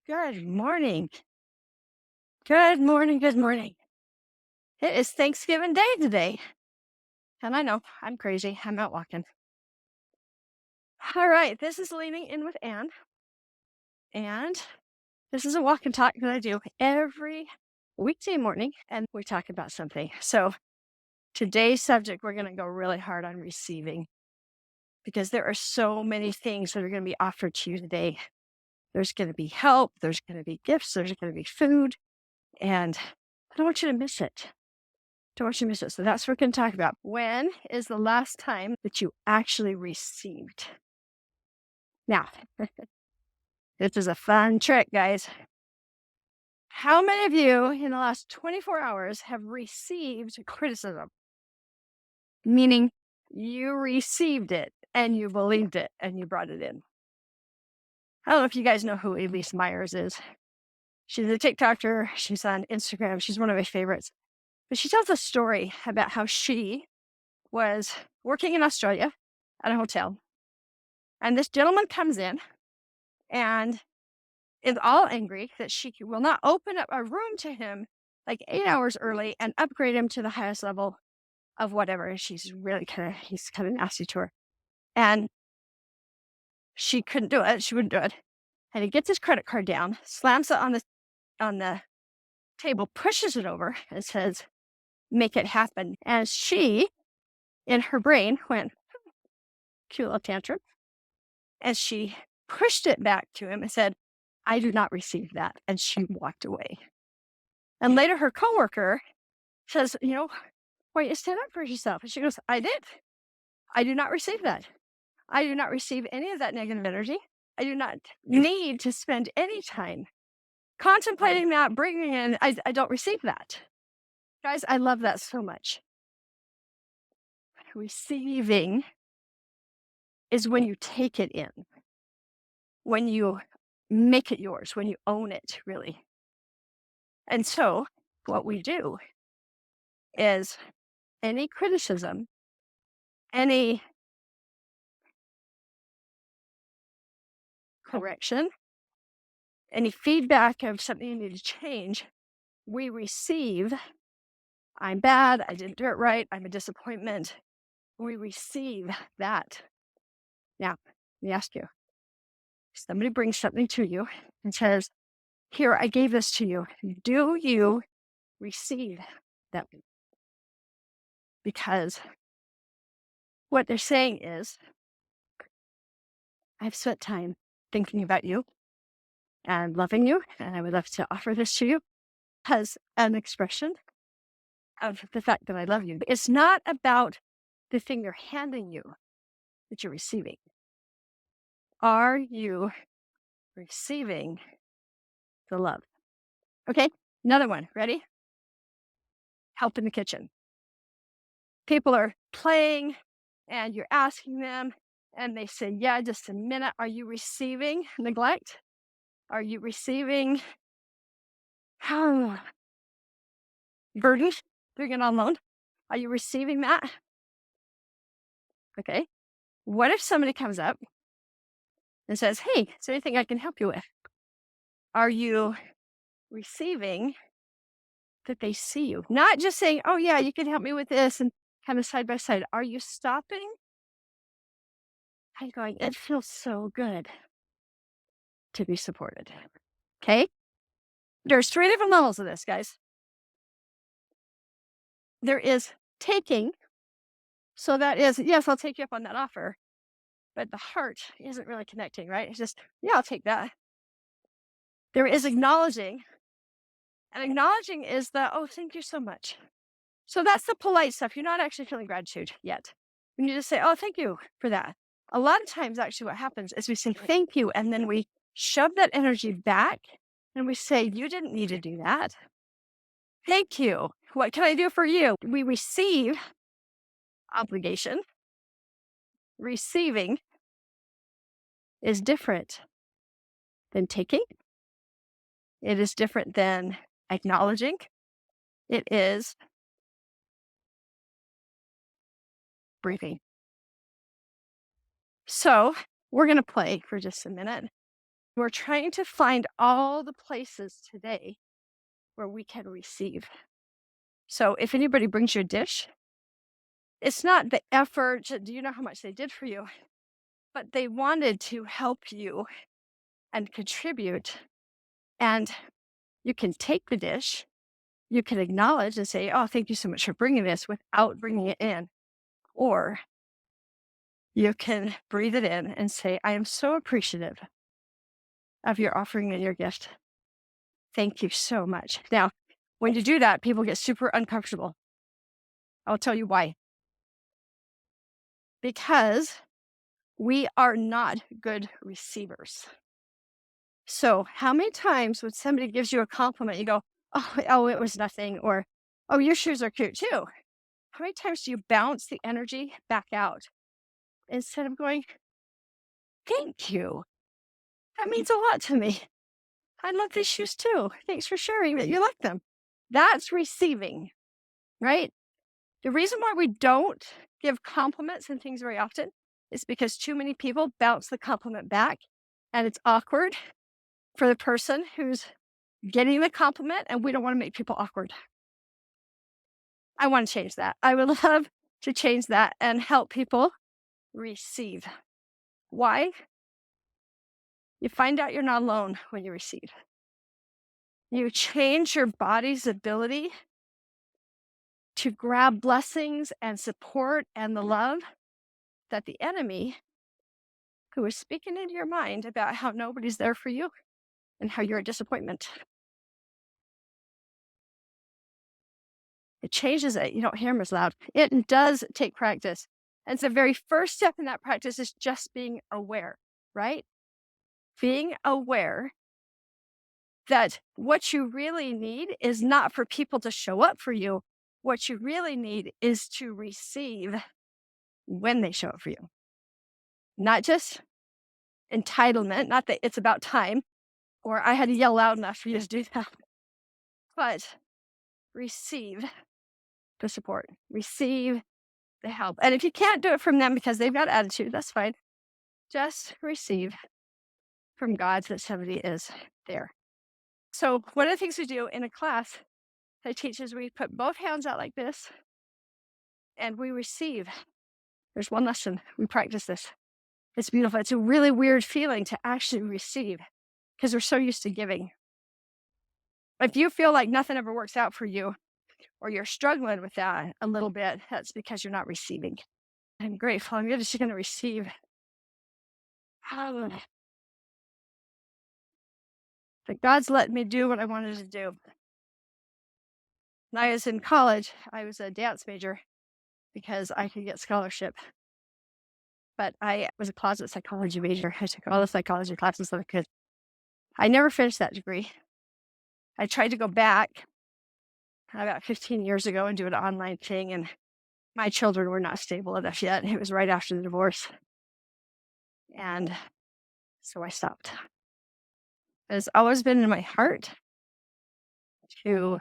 Good morning. Good morning. Good morning. It is Thanksgiving Day today. And I know I'm crazy. I'm out walking. All right. This is Leaning In with Anne. And this is a walk and talk that I do every weekday morning. And we talk about something. So today's subject, we're going to go really hard on receiving because there are so many things that are going to be offered to you today. There's going to be help. There's going to be gifts. There's going to be food. And I don't want you to miss it. Don't want you to miss it. So that's what we're going to talk about. When is the last time that you actually received? Now, this is a fun trick, guys. How many of you in the last 24 hours have received criticism? Meaning you received it and you believed it and you brought it in. I don't know if you guys know who Elise Myers is. She's a TikToker. She's on Instagram. She's one of my favorites. But she tells a story about how she was working in Australia at a hotel. And this gentleman comes in and is all angry that she will not open up a room to him like 8 hours early and upgrade him to the highest level of whatever. He's kind of nasty to her. And she couldn't do it. She wouldn't do it. And he gets his credit card down, slams it on the table, pushes it over and says, "Make it happen." And she, in her brain, went, cute little tantrum. And she pushed it back to him and said, "I do not receive that." And she walked away. And later her coworker says, "Why don't you stand up for yourself?" And she goes, "I did. I do not receive that. I do not receive any of that negative energy. I do not need to spend any time contemplating that, bringing in, I don't receive that." Guys, I love that so much. Receiving is when you take it in, when you make it yours, when you own it, really. And so what we do is any criticism, any correction, any feedback of something you need to change, we receive, "I'm bad, I didn't do it right, I'm a disappointment." We receive that. Now, let me ask you, somebody brings something to you and says, "Here, I gave this to you." Do you receive that? Because what they're saying is, "I've spent time thinking about you and loving you, and I would love to offer this to you as an expression of the fact that I love you." It's not about the thing they're handing you that you're receiving. Are you receiving the love? Okay, another one. Ready? Help in the kitchen. People are playing and you're asking them, and they say, "Yeah, just a minute." Are you receiving neglect? Are you receiving burden being unload? Are you receiving that? Okay. What if somebody comes up and says, "Hey, is there anything I can help you with?" Are you receiving that they see you? Not just saying, "Oh, yeah, you can help me with this," and kind of side by side. Are you stopping and going, "It feels so good to be supported"? Okay. There's 3 different levels of this, guys. There is taking. So that is, yes, "I'll take you up on that offer." But the heart isn't really connecting, right? It's just, "Yeah, I'll take that." There is acknowledging. And acknowledging is the, "Oh, thank you so much." So that's the polite stuff. You're not actually feeling gratitude yet. When you just say, "Oh, thank you for that." A lot of times, actually, what happens is we say thank you, and then we shove that energy back and we say, "You didn't need to do that. Thank you. What can I do for you?" We receive obligation. Receiving is different than taking. It is different than acknowledging. It is breathing. So we're going to play for just a minute. We're trying to find all the places today where we can receive. So if anybody brings you a dish, it's not the effort. Do you know how much they did for you? But they wanted to help you and contribute. And you can take the dish, you can acknowledge and say, oh, thank you so much for bringing this without bringing it in. Or you can breathe it in and say, I am so appreciative of your offering and your gift. Thank you so much. Now, when you do that, people get super uncomfortable. I'll tell you why. Because we are not good receivers. So, how many times when somebody gives you a compliment, you go, oh, it was nothing, or, oh, your shoes are cute too. How many times do you bounce the energy back out instead of going, thank you? That means a lot to me. I love these shoes too. Thanks for sharing that you like them. That's receiving, right? The reason why we don't give compliments and things very often is because too many people bounce the compliment back, and it's awkward for the person who's getting the compliment, and we don't want to make people awkward. I want to change that. I would love to change that and help people receive. Why? You find out you're not alone when you receive. You change your body's ability to grab blessings and support and the love that the enemy, who is speaking into your mind about how nobody's there for you and how you're a disappointment. It changes it. You don't hear them as loud. It does take practice. And the very first step in that practice is just being aware, right? Being aware that what you really need is not for people to show up for you. What you really need is to receive when they show up for you. Not just entitlement, not that it's about time, or I had to yell loud enough for you to do that, but receive the support, receive the help. And if you can't do it from them because they've got attitude, that's fine. Just receive from God that somebody is there. So one of the things we do in a class I teach is we put both hands out like this and we receive. There's one lesson. We practice this. It's beautiful. It's a really weird feeling to actually receive because we're so used to giving. If you feel like nothing ever works out for you or you're struggling with that a little bit, that's because you're not receiving. I'm grateful. I'm just going to receive. But God's let me do what I wanted to do. When I was in college, I was a dance major because I could get scholarship. But I was a closet psychology major. I took all the psychology classes that I could. I never finished that degree. I tried to go back about 15 years ago and do an online thing, and my children were not stable enough yet. It was right after the divorce. And so I stopped. It's always been in my heart to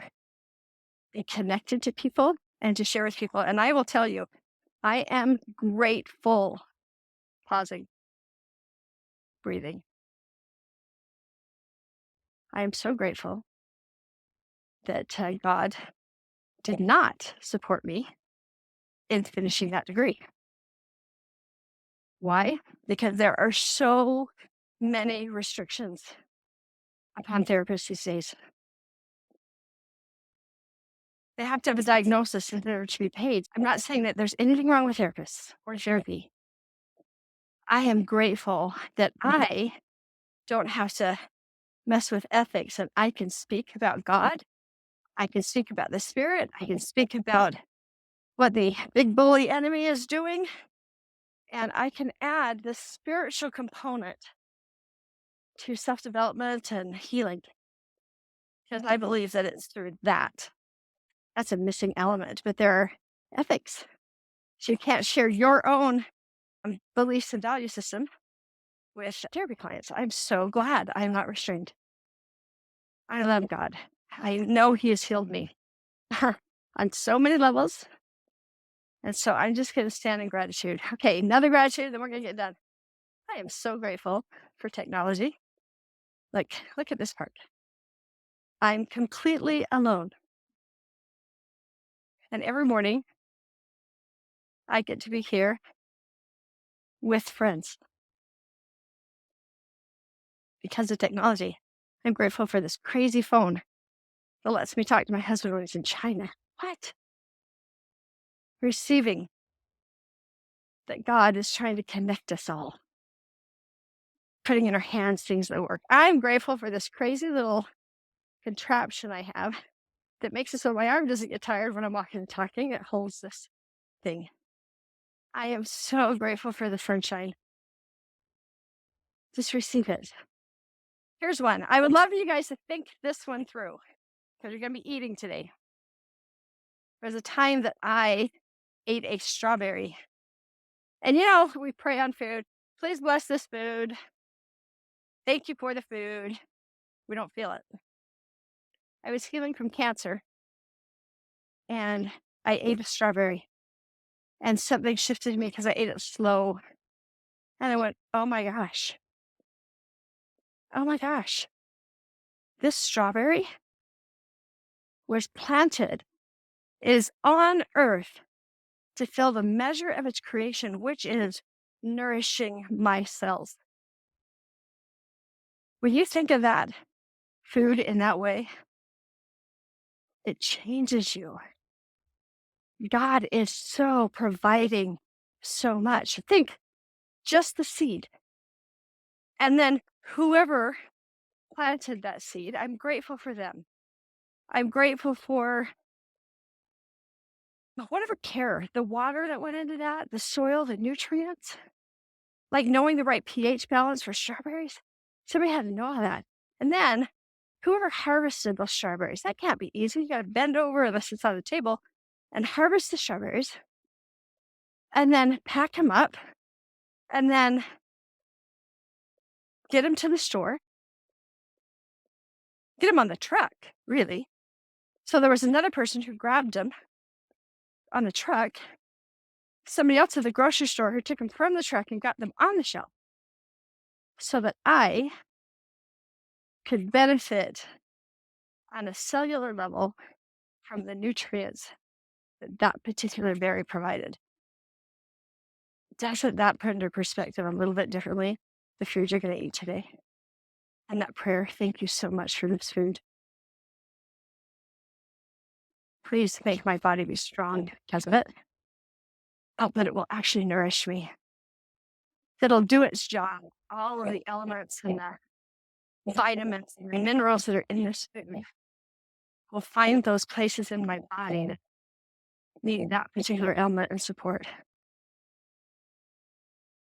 be connected to people and to share with people. And I will tell you, I am grateful. Pausing, breathing. I am so grateful that God did not support me in finishing that degree. Why? Because there are so many restrictions upon therapists these days. They have to have a diagnosis in order to be paid. I'm not saying that there's anything wrong with therapists or therapy. I am grateful that I don't have to mess with ethics and I can speak about God. I can speak about the Spirit. I can speak about what the big bully enemy is doing. And I can add the spiritual component to self-development and healing. Because I believe that it's through that. That's a missing element. But there are ethics. So you can't share your own beliefs and value system with therapy clients. I'm so glad I'm not restrained. I love God. I know He has healed me on so many levels. And so I'm just going to stand in gratitude. Okay, another gratitude, then we're going to get done. I am so grateful for technology. Like, look at this part. I'm completely alone. And every morning I get to be here with friends because of technology. I'm grateful for this crazy phone that lets me talk to my husband when he's in China. What? Receiving that God is trying to connect us all, putting in our hands things that work. I'm grateful for this crazy little contraption I have that makes it so my arm doesn't get tired when I'm walking and talking. It holds this thing. I am so grateful for the sunshine. Just receive it. Here's one. I would love for you guys to think this one through because you're going to be eating today. There's a time that I ate a strawberry. And we pray on food. Please bless this food. Thank you for the food. We don't feel it. I was healing from cancer and I ate a strawberry and something shifted in me because I ate it slow. And I went, oh my gosh. Oh my gosh. This strawberry was planted, is on earth to fill the measure of its creation, which is nourishing my cells. When you think of that food in that way, it changes you. God is so providing so much. Think just the seed. And then whoever planted that seed, I'm grateful for them. I'm grateful for whatever care, the water that went into that, the soil, the nutrients, like knowing the right pH balance for strawberries. Somebody had to know all that. And then whoever harvested those strawberries, that can't be easy. You got to bend over unless it's on the table and harvest the strawberries and then pack them up and then get them to the store, get them on the truck, really. So there was another person who grabbed them on the truck, somebody else at the grocery store who took them from the truck and got them on the shelf so that I could benefit on a cellular level from the nutrients that that particular berry provided. Doesn't that put into perspective a little bit differently the food you're going to eat today? And that prayer, thank you so much for this food. Please make my body be strong because of it. Help that it will actually nourish me. That it'll do its job. All of the elements and the vitamins and the minerals that are in this food will find those places in my body that need that particular element and support.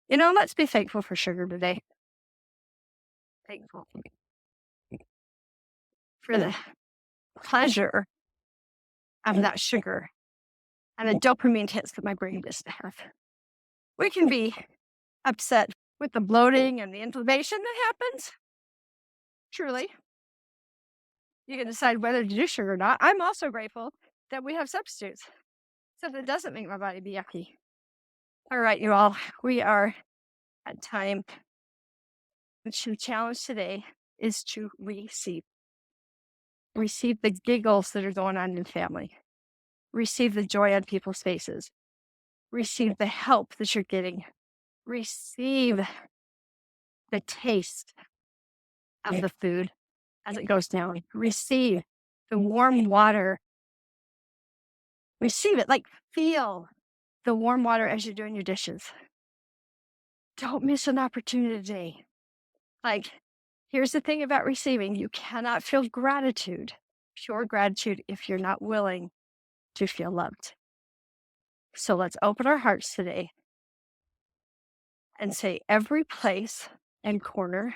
Let's be thankful for sugar today. Thankful for the pleasure of that sugar and the dopamine hits that my brain gets to have. We can be upset with the bloating and the inflammation that happens. Truly. You can decide whether to do sugar or not. I'm also grateful that we have substitutes so that it doesn't make my body be yucky. All right, you all, we are at time. The challenge today is to receive. Receive the giggles that are going on in the family. Receive the joy on people's faces. Receive the help that you're getting. Receive the taste of the food as it goes down. Receive the warm water. Receive it, like feel the warm water as you're doing your dishes. Don't miss an opportunity today. Like, here's the thing about receiving. You cannot feel gratitude, pure gratitude, if you're not willing to feel loved. So let's open our hearts today and say every place and corner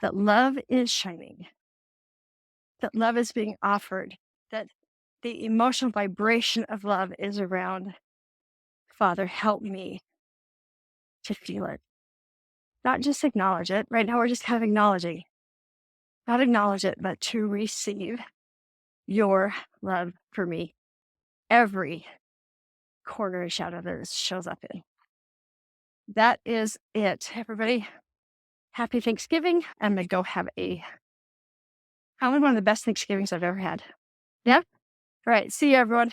that love is shining, that love is being offered, that the emotional vibration of love is around. Father, help me to feel it. Not just acknowledge it. Right now, we're just kind of acknowledging. Not acknowledge it, but to receive your love for me. Every corner and shadow that it shows up in. That is it, everybody. Happy Thanksgiving. I'm going to go have probably one of the best Thanksgivings I've ever had. Yeah. All right. See you, everyone.